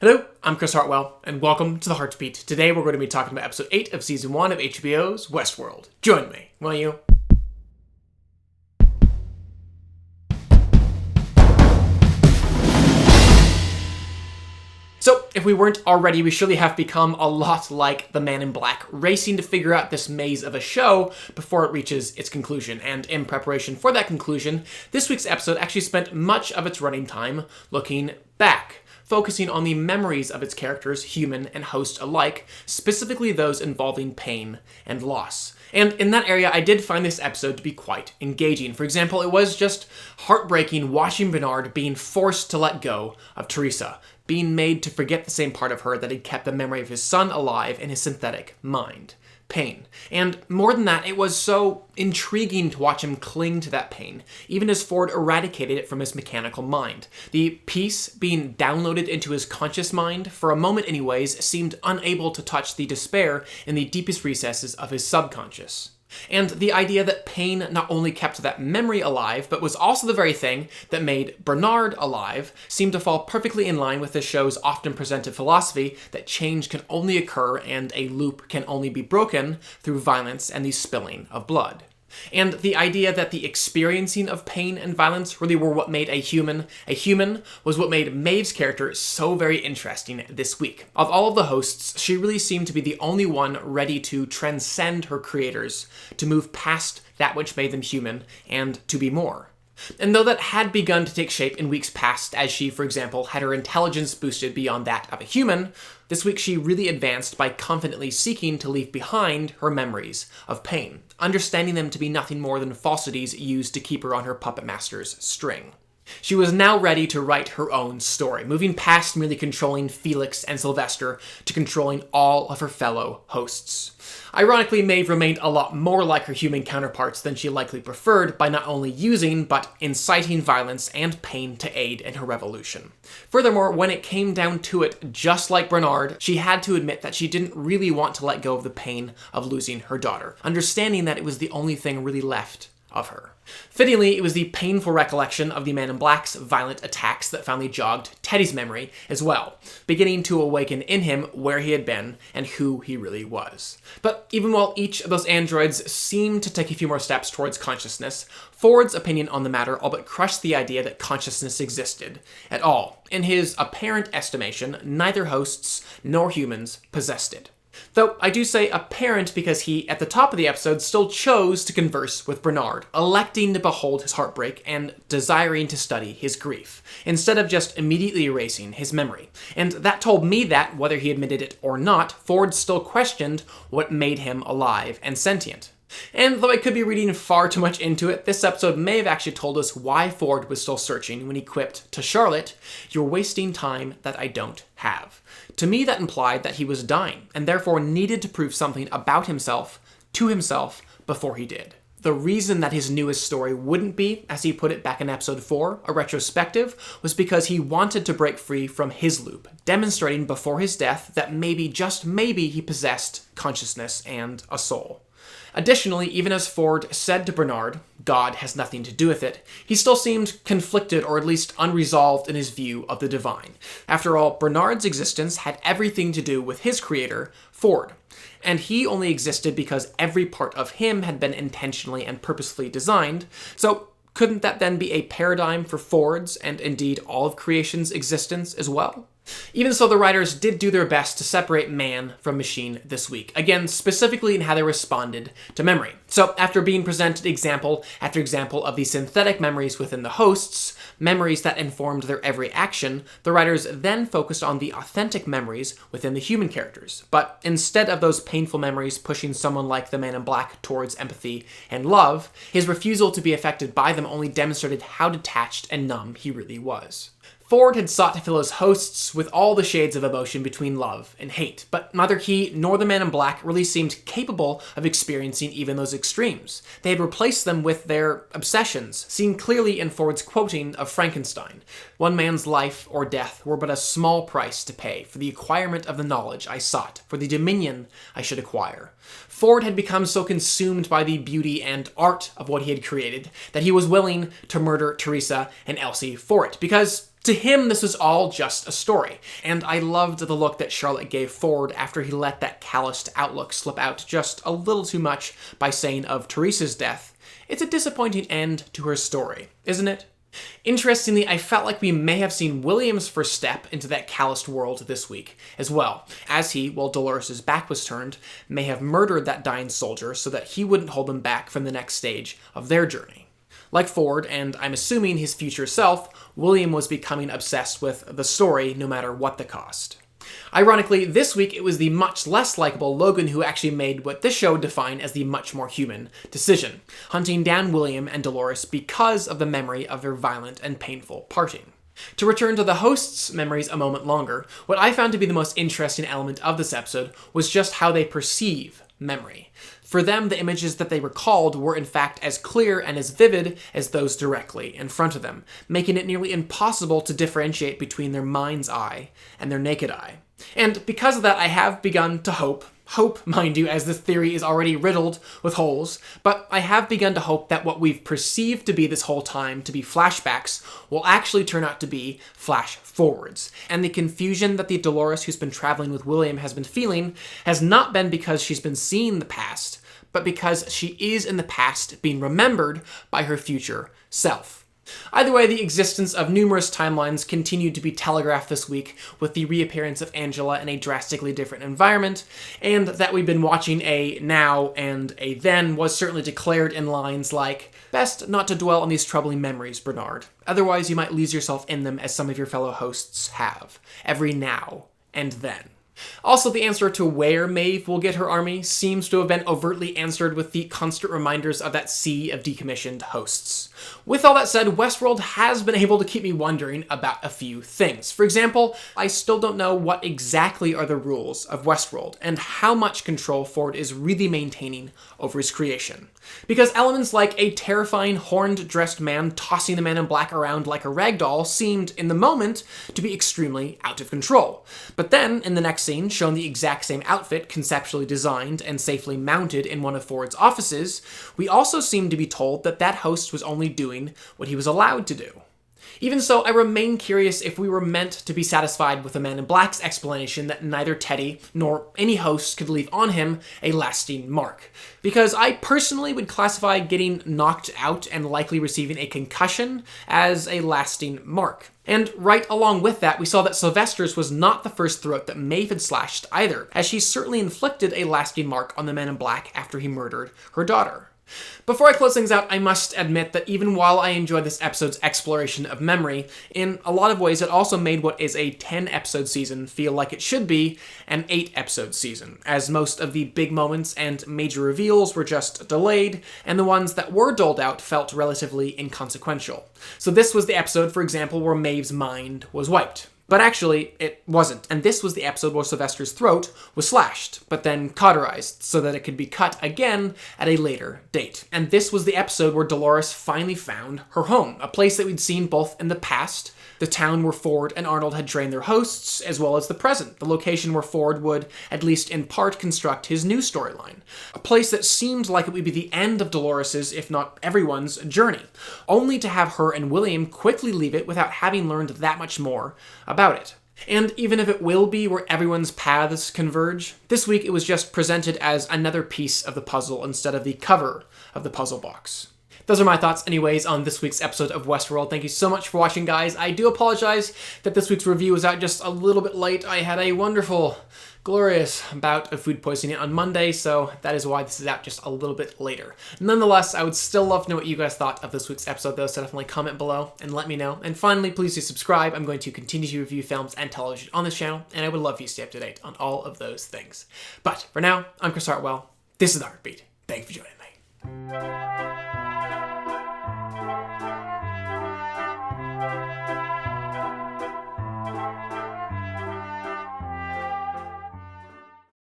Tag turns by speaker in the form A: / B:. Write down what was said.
A: Hello, I'm Chris Hartwell, and welcome to the Heartbeat. Today we're going to be talking about episode 8 of season 1 of HBO's Westworld. Join me, will you? So, if we weren't already, we surely have become a lot like the Man in Black, racing to figure out this maze of a show before it reaches its conclusion. And in preparation for that conclusion, this week's episode actually spent much of its running time looking back, focusing on the memories of its characters, human and host alike, specifically those involving pain and loss. And in that area, I did find this episode to be quite engaging. For example, it was just heartbreaking watching Bernard being forced to let go of Teresa, being made to forget the same part of her that had kept the memory of his son alive in his synthetic mind. Pain. And more than that, it was so intriguing to watch him cling to that pain, even as Ford eradicated it from his mechanical mind. The piece being downloaded into his conscious mind, for a moment anyways, seemed unable to touch the despair in the deepest recesses of his subconscious. And the idea that pain not only kept that memory alive, but was also the very thing that made Bernard alive, seemed to fall perfectly in line with the show's often presented philosophy that change can only occur and a loop can only be broken through violence and the spilling of blood. And the idea that the experiencing of pain and violence really were what made a human was what made Maeve's character so very interesting this week. Of all of the hosts, she really seemed to be the only one ready to transcend her creators, to move past that which made them human, and to be more. And though that had begun to take shape in weeks past, as she, for example, had her intelligence boosted beyond that of a human, this week she really advanced by confidently seeking to leave behind her memories of pain, understanding them to be nothing more than falsities used to keep her on her puppet master's string. She was now ready to write her own story, moving past merely controlling Felix and Sylvester to controlling all of her fellow hosts. Ironically, Maeve remained a lot more like her human counterparts than she likely preferred by not only using, but inciting violence and pain to aid in her revolution. Furthermore, when it came down to it, just like Bernard, she had to admit that she didn't really want to let go of the pain of losing her daughter, understanding that it was the only thing really left of her. Fittingly, it was the painful recollection of the Man in Black's violent attacks that finally jogged Teddy's memory as well, beginning to awaken in him where he had been and who he really was. But even while each of those androids seemed to take a few more steps towards consciousness, Ford's opinion on the matter all but crushed the idea that consciousness existed at all. In his apparent estimation, neither hosts nor humans possessed it. Though I do say apparent because he, at the top of the episode, still chose to converse with Bernard, electing to behold his heartbreak and desiring to study his grief, instead of just immediately erasing his memory. And that told me that, whether he admitted it or not, Ford still questioned what made him alive and sentient. And though I could be reading far too much into it, this episode may have actually told us why Ford was still searching when he quipped to Charlotte, "You're wasting time that I don't have." To me, that implied that he was dying, and therefore needed to prove something about himself to himself before he did. The reason that his newest story wouldn't be, as he put it back in episode 4, a retrospective, was because he wanted to break free from his loop, demonstrating before his death that maybe, just maybe, he possessed consciousness and a soul. Additionally, even as Ford said to Bernard, God has nothing to do with it, he still seemed conflicted or at least unresolved in his view of the divine. After all, Bernard's existence had everything to do with his creator, Ford, and he only existed because every part of him had been intentionally and purposefully designed, so couldn't that then be a paradigm for Ford's and indeed all of creation's existence as well? Even so, the writers did do their best to separate man from machine this week, again, specifically in how they responded to memory. So, after being presented example after example of the synthetic memories within the hosts, memories that informed their every action, the writers then focused on the authentic memories within the human characters. But instead of those painful memories pushing someone like the Man in Black towards empathy and love, his refusal to be affected by them only demonstrated how detached and numb he really was. Ford had sought to fill his hosts with all the shades of emotion between love and hate, but neither he nor the Man in Black really seemed capable of experiencing even those extremes. They had replaced them with their obsessions, seen clearly in Ford's quoting of Frankenstein. "One man's life or death were but a small price to pay for the acquirement of the knowledge I sought, for the dominion I should acquire." Ford had become so consumed by the beauty and art of what he had created that he was willing to murder Teresa and Elsie for it, because To him, this was all just a story, and I loved the look that Charlotte gave Ford after he let that calloused outlook slip out just a little too much by saying of Teresa's death, "It's a disappointing end to her story, isn't it?" Interestingly, I felt like we may have seen William's first step into that calloused world this week as well, as he, while Dolores' back was turned, may have murdered that dying soldier so that he wouldn't hold them back from the next stage of their journey. Like Ford, and I'm assuming his future self, William was becoming obsessed with the story no matter what the cost. Ironically, this week it was the much less likable Logan who actually made what this show defined as the much more human decision, hunting down William and Dolores because of the memory of their violent and painful parting. To return to the hosts' memories a moment longer, what I found to be the most interesting element of this episode was just how they perceive memory. For them, the images that they recalled were in fact as clear and as vivid as those directly in front of them, making it nearly impossible to differentiate between their mind's eye and their naked eye. And because of that, I have begun to hope, mind you, as this theory is already riddled with holes, but I have begun to hope that what we've perceived to be this whole time to be flashbacks will actually turn out to be flash forwards. And the confusion that the Dolores who's been traveling with William has been feeling has not been because she's been seeing the past, but because she is in the past being remembered by her future self. Either way, the existence of numerous timelines continued to be telegraphed this week with the reappearance of Angela in a drastically different environment, and that we've been watching a now and a then was certainly declared in lines like, "Best not to dwell on these troubling memories, Bernard. Otherwise you might lose yourself in them as some of your fellow hosts have, every now and then." Also, the answer to where Maeve will get her army seems to have been overtly answered with the constant reminders of that sea of decommissioned hosts. With all that said, Westworld has been able to keep me wondering about a few things. For example, I still don't know what exactly are the rules of Westworld and how much control Ford is really maintaining over his creation. Because elements like a terrifying horned-dressed man tossing the man in black around like a ragdoll seemed, in the moment, to be extremely out of control. But then, in the next scene, shown the exact same outfit conceptually designed and safely mounted in one of Ford's offices, we also seem to be told that that host was only doing what he was allowed to do. Even so, I remain curious if we were meant to be satisfied with the Man in Black's explanation that neither Teddy nor any host could leave on him a lasting mark. Because I personally would classify getting knocked out and likely receiving a concussion as a lasting mark. And right along with that, we saw that Sylvester's was not the first throat that Maeve had slashed either, as she certainly inflicted a lasting mark on the Man in Black after he murdered her daughter. Before I close things out, I must admit that even while I enjoyed this episode's exploration of memory, in a lot of ways it also made what is a 10-episode season feel like it should be an 8-episode season, as most of the big moments and major reveals were just delayed, and the ones that were doled out felt relatively inconsequential. So this was the episode, for example, where Maeve's mind was wiped. But actually, it wasn't. And this was the episode where Sylvester's throat was slashed, but then cauterized, so that it could be cut again at a later date. And this was the episode where Dolores finally found her home, a place that we'd seen both in the past, the town where Ford and Arnold had trained their hosts, as well as the present, the location where Ford would, at least in part, construct his new storyline. A place that seemed like it would be the end of Dolores's, if not everyone's, journey, only to have her and William quickly leave it without having learned that much more about it. And even if it will be where everyone's paths converge, this week it was just presented as another piece of the puzzle instead of the cover of the puzzle box. Those are my thoughts anyways on this week's episode of Westworld. Thank you so much for watching, guys. I do apologize that this week's review was out just a little bit late. I had a wonderful, glorious bout of food poisoning on Monday, so that is why this is out just a little bit later. Nonetheless, I would still love to know what you guys thought of this week's episode, though, so definitely comment below and let me know. And finally, please do subscribe. I'm going to continue to review films and television on this channel, and I would love for you to stay up to date on all of those things. But for now, I'm Chris Hartwell. This is The Heartbeat. Thank you for joining me.